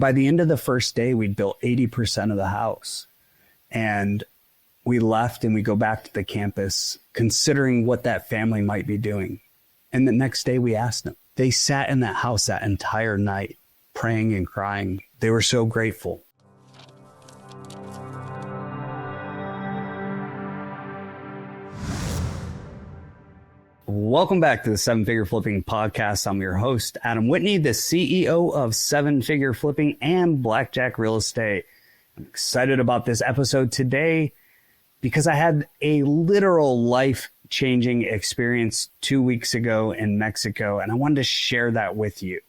By the end of the first day, we'd built 80% of the house. And we left and we go back to the campus considering what that family might be doing. And the next day we asked them. They sat in that house that entire night praying and crying. They were so grateful. Welcome back to the Seven Figure Flipping Podcast. I'm your host, Adam Whitney, the CEO of Seven Figure Flipping and Blackjack Real Estate. I'm excited about this episode today because I had a literal life-changing experience 2 weeks ago in Mexico, and I wanted to share that with you.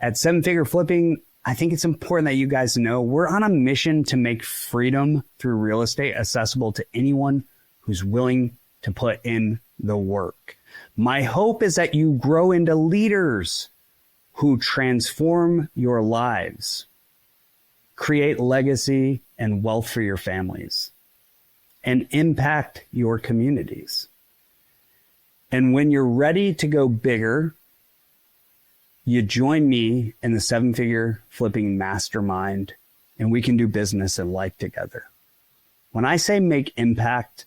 At Seven Figure Flipping, I think it's important that you guys know we're on a mission to make freedom through real estate accessible to anyone who's willing to put in the work. My hope is that you grow into leaders who transform your lives, create legacy and wealth for your families, and impact your communities. And when you're ready to go bigger, you join me in the Seven Figure Flipping Mastermind, and we can do business and life together. When I say make impact,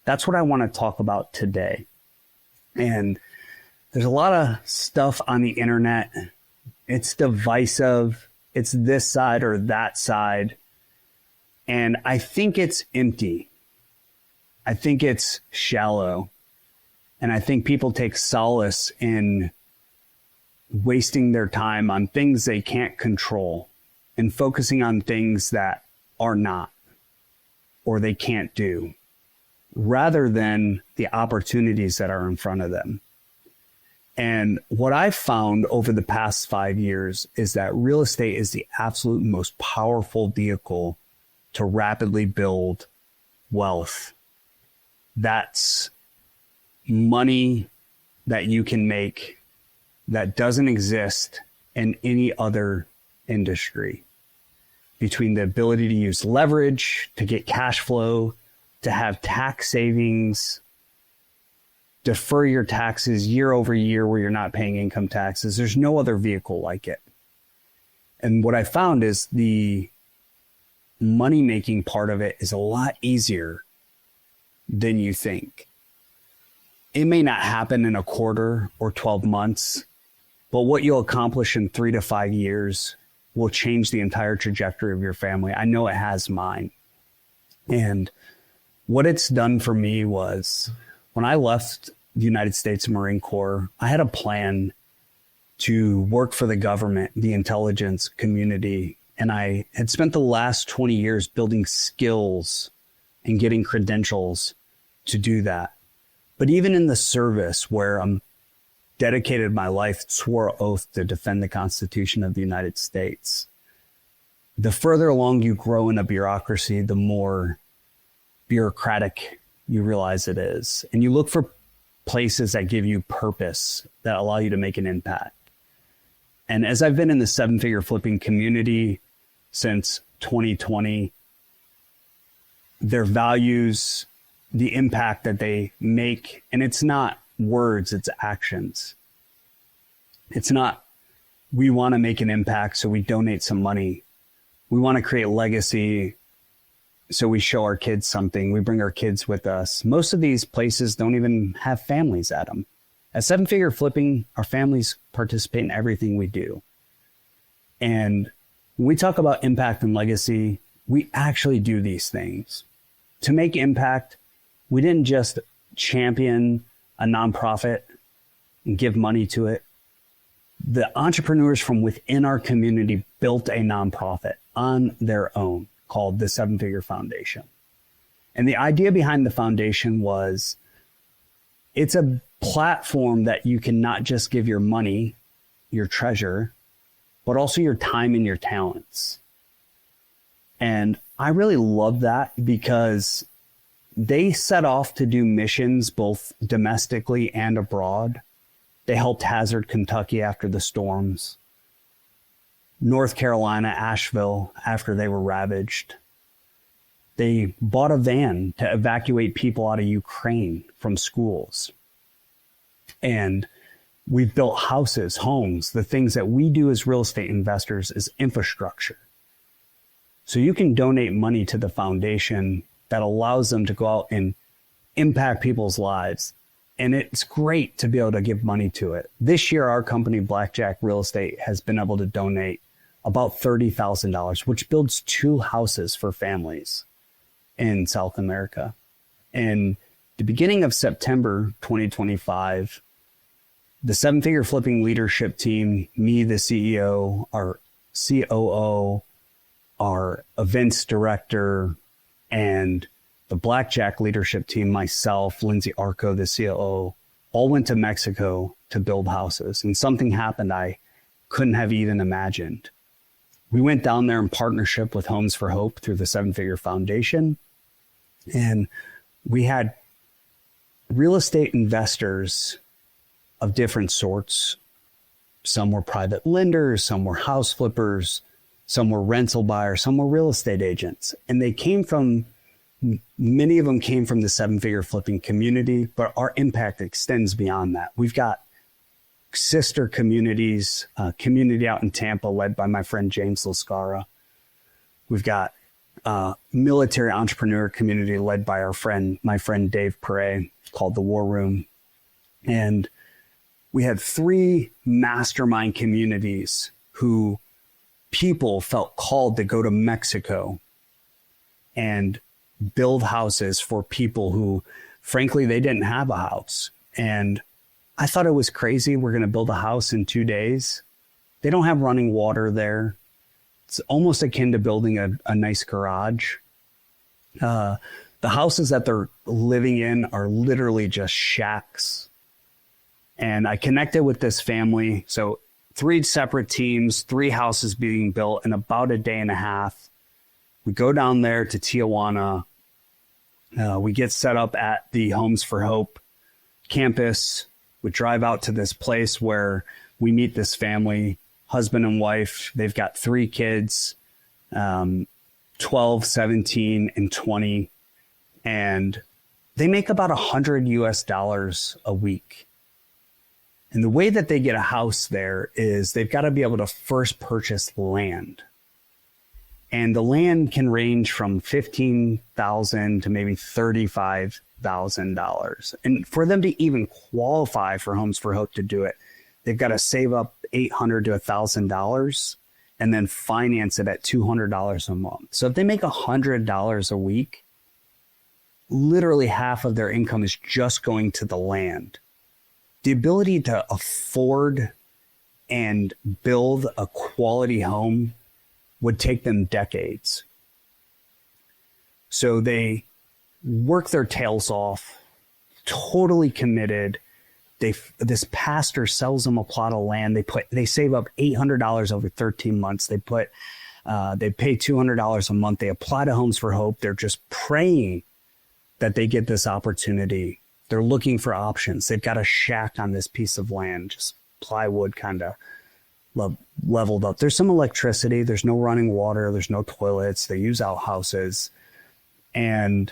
that's what I want to talk about today. And there's a lot of stuff on the internet. It's divisive. It's this side or that side. And I think it's empty. I think it's shallow. And I think people take solace in wasting their time on things they can't control and focusing on things that are not or they can't do, rather than the opportunities that are in front of them. And what I've found over the past 5 years is that real estate is the absolute most powerful vehicle to rapidly build wealth. That's money that you can make that doesn't exist in any other industry. Between the ability to use leverage, to get cash flow, to have tax savings, defer your taxes year over year where you're not paying income taxes. There's no other vehicle like it. And what I found is the money-making part of it is a lot easier than you think. It may not happen in a quarter or 12 months, but what you'll accomplish in 3 to 5 years will change the entire trajectory of your family. I know it has mine. And what it's done for me was when I left the United States Marine Corps, I had a plan to work for the government, the intelligence community. And I had spent the last 20 years building skills and getting credentials to do that. But even in the service where I'm dedicated my life, swore an oath to defend the Constitution of the United States, the further along you grow in a bureaucracy, the more bureaucratic you realize it is. And you look for places that give you purpose, that allow you to make an impact. And as I've been in the Seven Figure Flipping community since 2020, their values, the impact that they make, and it's not words, it's actions. It's not, we want to make an impact, so we donate some money. We want to create legacy, so we show our kids something. We bring our kids with us. Most of these places don't even have families at them. At Seven Figure Flipping, our families participate in everything we do. And when we talk about impact and legacy, we actually do these things. To make impact, we didn't just champion a nonprofit and give money to it. The entrepreneurs from within our community built a nonprofit on their own called the Seven Figure Foundation. And the idea behind the foundation was it's a platform that you can not just give your money, your treasure, but also your time and your talents. And I really love that because they set off to do missions both domestically and abroad. They helped Hazard, Kentucky after the storms, North Carolina, Asheville after they were ravaged. They bought a van to evacuate people out of Ukraine from schools. And We've built houses, homes. The things that we do as real estate investors is infrastructure. So you can donate money to the foundation that allows them to go out and impact people's lives. And it's great to be able to give money to it. This year, our company, Blackjack Real Estate, has been able to donate about $30,000, which builds 2 houses for families in South America. In the beginning of September 2025, the 7-figure flipping leadership team, me, the CEO, our COO, our events director, and the Blackjack leadership team, myself, Lindsay Arco, the COO, all went to Mexico to build houses. And something happened I couldn't have even imagined. We went down there in partnership with Homes for Hope through the 7-figure foundation. And we had real estate investors of different sorts. Some were private lenders, some were house flippers, some were rental buyers, some were real estate agents. And many of them came from the 7-figure flipping community, but our impact extends beyond that. We've got sister communities, community out in Tampa led by my friend James Lascara. We've got military entrepreneur community led by my friend Dave Perret, called the War Room. And we had 3 mastermind communities who people felt called to go to Mexico and build houses for people who, frankly, they didn't have a house. And I thought it was crazy. We're going to build a house in 2 days. They don't have running water there. It's almost akin to building a nice garage. The houses that they're living in are literally just shacks. And I connected with this family. So 3 separate teams, 3 houses being built in about a day and a half. We go down there to Tijuana. We get set up at the Homes for Hope campus. We drive out to this place where we meet this family, husband and wife. They've got 3 kids, 12, 17, and 20. And they make about $100 a week. And the way that they get a house there is they've got to be able to first purchase land. And the land can range from $15,000 to maybe $35,000. And for them to even qualify for Homes for Hope to do it, they've got to save up $800 to $1,000 and then finance it at $200 a month. So if they make $100 a week, literally half of their income is just going to the land. The ability to afford and build a quality home would take them decades. So they work their tails off, totally committed. This pastor sells them a plot of land. They save up $800 over 13 months. They pay $200 a month. They apply to Homes for Hope. They're just praying that they get this opportunity. They're looking for options. They've got a shack on this piece of land, just plywood kind of leveled up. There's some electricity. There's no running water. There's no toilets. They use outhouses. And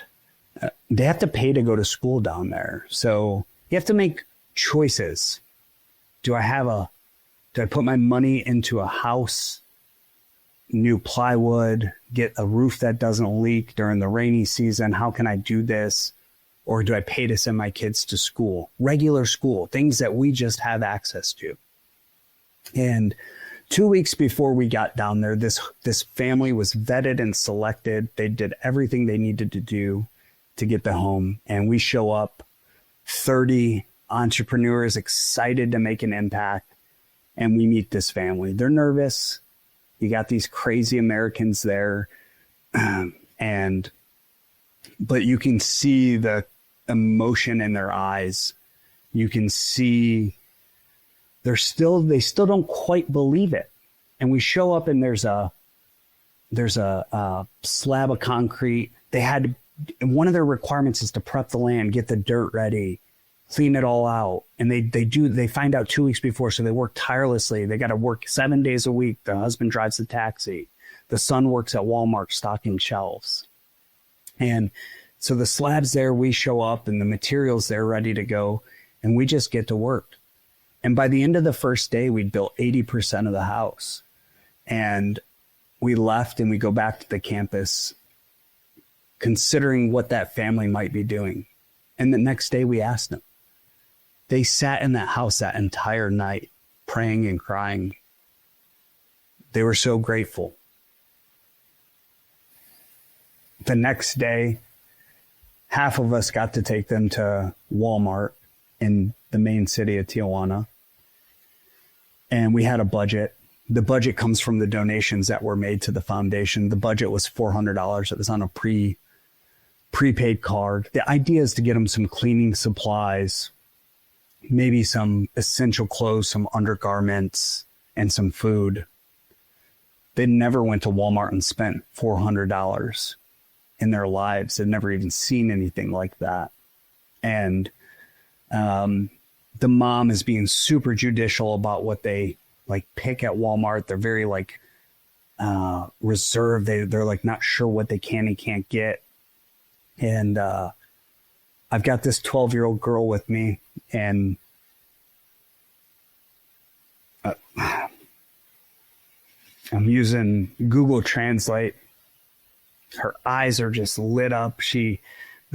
they have to pay to go to school down there. So you have to make choices. Do I put my money into a house, new plywood, get a roof that doesn't leak during the rainy season? How can I do this? Or do I pay to send my kids to school, regular school, things that we just have access to? And 2 weeks before we got down there, this family was vetted and selected. They did everything they needed to do to get the home. And we show up, 30 entrepreneurs excited to make an impact. And we meet this family. They're nervous. You got these crazy Americans there. But you can see the emotion in their eyes. You can see they still don't quite believe it. And we show up and there's a slab of concrete. One of their requirements is to prep the land, get the dirt ready, clean it all out. And they find out 2 weeks before. So they work tirelessly. They got to work 7 days a week. The husband drives the taxi. The son works at Walmart stocking shelves. And so the slab's there, we show up and the material's there ready to go. And we just get to work. And by the end of the first day, we'd built 80% of the house. And we left and we go back to the campus considering what that family might be doing. And the next day we asked them. They sat in that house that entire night praying and crying. They were so grateful. The next day, half of us got to take them to Walmart in the main city of Tijuana. And we had a budget. The budget comes from the donations that were made to the foundation. The budget was $400. It was on a prepaid card. The idea is to get them some cleaning supplies, maybe some essential clothes, some undergarments, and some food. They never went to Walmart and spent $400 in their lives. They'd never even seen anything like that. And the mom is being super judicial about what they like pick at Walmart. They're very like reserved. They're like not sure what they can and can't get. And I've got this 12-year-old girl with me, and I'm using Google Translate. Her eyes are just lit up. The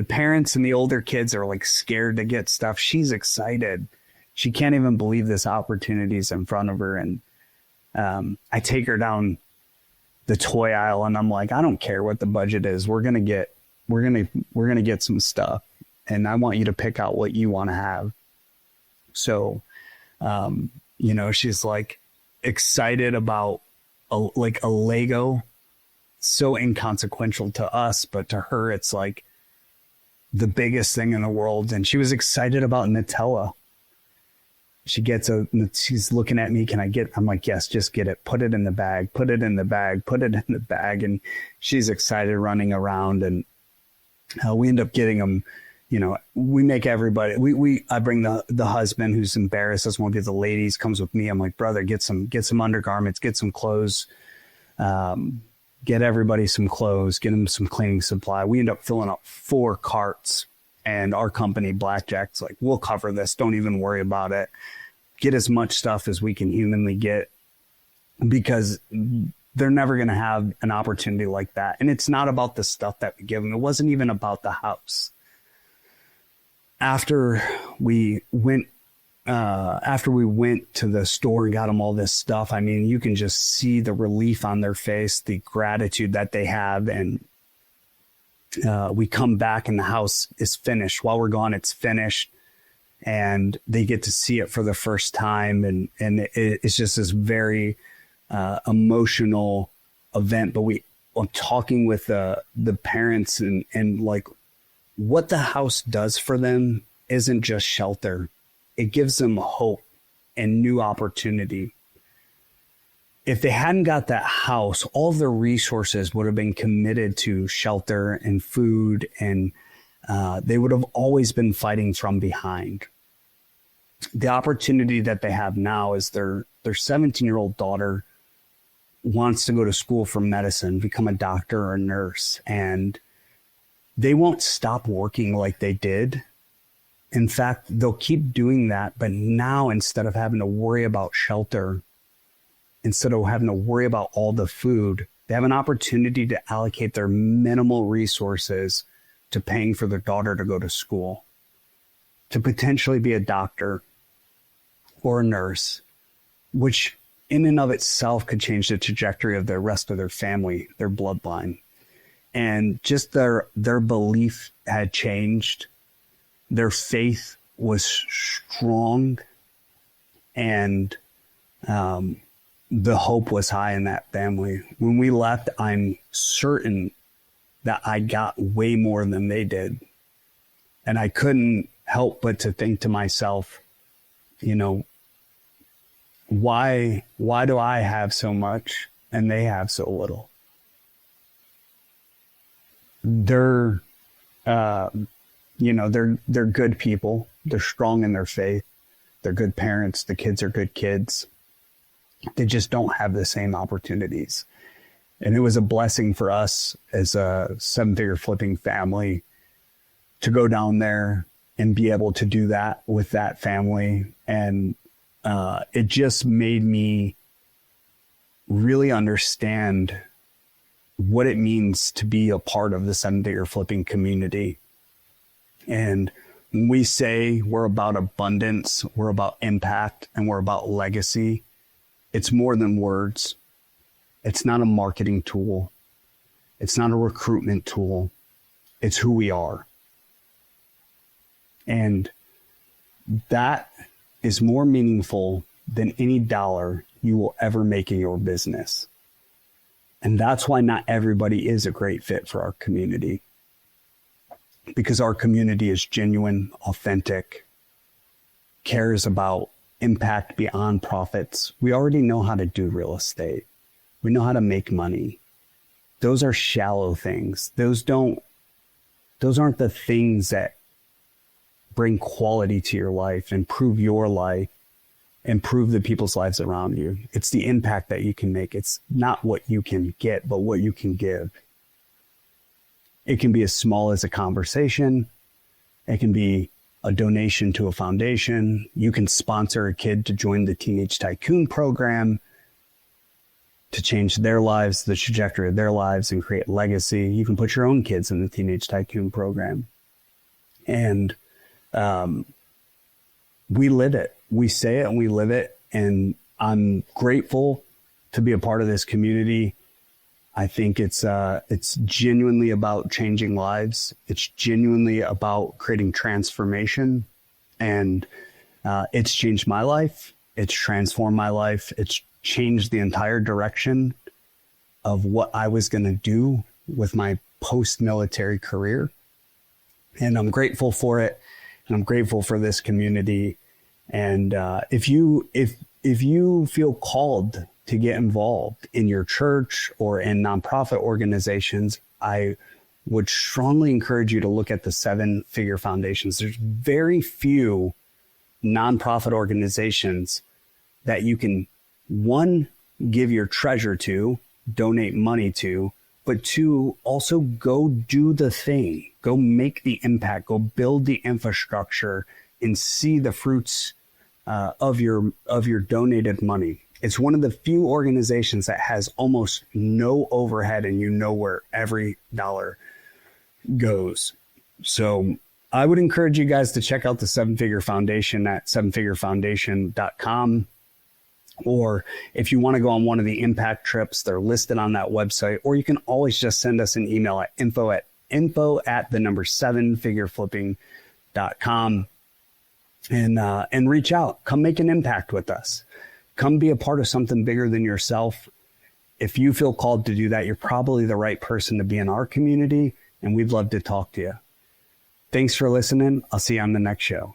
parents and the older kids are like scared to get stuff. She's excited. She can't even believe this opportunity is in front of her. And I take her down the toy aisle and I'm like, I don't care what the budget is. We're going to get some stuff. And I want you to pick out what you want to have. So, she's like excited about a Lego. So inconsequential to us, but to her, it's like the biggest thing in the world. And she was excited about Nutella. She's looking at me. I'm like, yes, just get it. Put it in the bag, put it in the bag, put it in the bag. And she's excited running around. And we end up getting them, we make everybody, I bring the husband who's embarrassed, doesn't want to be the ladies, comes with me. I'm like, brother, get some undergarments, get some clothes, get everybody some clothes, get them some cleaning supply. We end up filling up 4 carts, and our company, Blackjack's like, we'll cover this. Don't even worry about it. Get as much stuff as we can humanly get, because they're never going to have an opportunity like that. And it's not about the stuff that we give them. It wasn't even about the house. After we went to the store and got them all this stuff, I mean, you can just see the relief on their face, the gratitude that they have. And we come back and the house is finished. While we're gone, it's finished. And they get to see it for the first time. And it's just this very emotional event. But I'm talking with the parents and like what the house does for them isn't just shelter. It gives them hope and new opportunity. If they hadn't got that house, all their resources would have been committed to shelter and food, and they would have always been fighting from behind. The opportunity that they have now is their 17-year-old daughter wants to go to school for medicine, become a doctor or a nurse, and they won't stop working like they did. In fact, they'll keep doing that, but now instead of having to worry about shelter, instead of having to worry about all the food, they have an opportunity to allocate their minimal resources to paying for their daughter to go to school, to potentially be a doctor or a nurse, which in and of itself could change the trajectory of the rest of their family, their bloodline. And just their belief had changed. Their faith was strong, and the hope was high in that family. When we left, I'm certain that I got way more than they did. And I couldn't help but to think to myself, why do I have so much and they have so little? They're good people. They're strong in their faith. They're good parents. The kids are good kids. They just don't have the same opportunities. And it was a blessing for us as a 7-figure flipping family to go down there and be able to do that with that family. And it just made me really understand what it means to be a part of the seven-figure flipping community. And when we say we're about abundance, we're about impact, and we're about legacy, it's more than words. It's not a marketing tool. It's not a recruitment tool. It's who we are. And that is more meaningful than any dollar you will ever make in your business. And that's why not everybody is a great fit for our community. Because our community is genuine, authentic, cares about impact beyond profits. We already know how to do real estate. We know how to make money. Those are shallow things. Those aren't the things that bring quality to your life, improve your life, improve the people's lives around you. It's the impact that you can make. It's not what you can get, but what you can give. It can be as small as a conversation. It can be a donation to a foundation. You can sponsor a kid to join the Teenage Tycoon program to change their lives, the trajectory of their lives, and create legacy. You can put your own kids in the Teenage Tycoon program. And we live it. We say it and we live it. And I'm grateful to be a part of this community. I think it's genuinely about changing lives. It's genuinely about creating transformation. And it's changed my life. It's transformed my life. It's changed the entire direction of what I was going to do with my post-military career. And I'm grateful for it. And I'm grateful for this community. And if you feel called to get involved in your church or in nonprofit organizations, I would strongly encourage you to look at the seven-figure foundations. There's very few nonprofit organizations that you can, one, give your treasure to, donate money to, but two, also go do the thing, go make the impact, go build the infrastructure and see the fruits of your donated money. It's one of the few organizations that has almost no overhead, and you know where every dollar goes. So I would encourage you guys to check out the Seven Figure Foundation at sevenfigurefoundation.com. Or if you want to go on one of the impact trips, they're listed on that website. Or you can always just send us an email at info@7figureflipping.com and reach out. Come make an impact with us. Come be a part of something bigger than yourself. If you feel called to do that, you're probably the right person to be in our community, and we'd love to talk to you. Thanks for listening. I'll see you on the next show.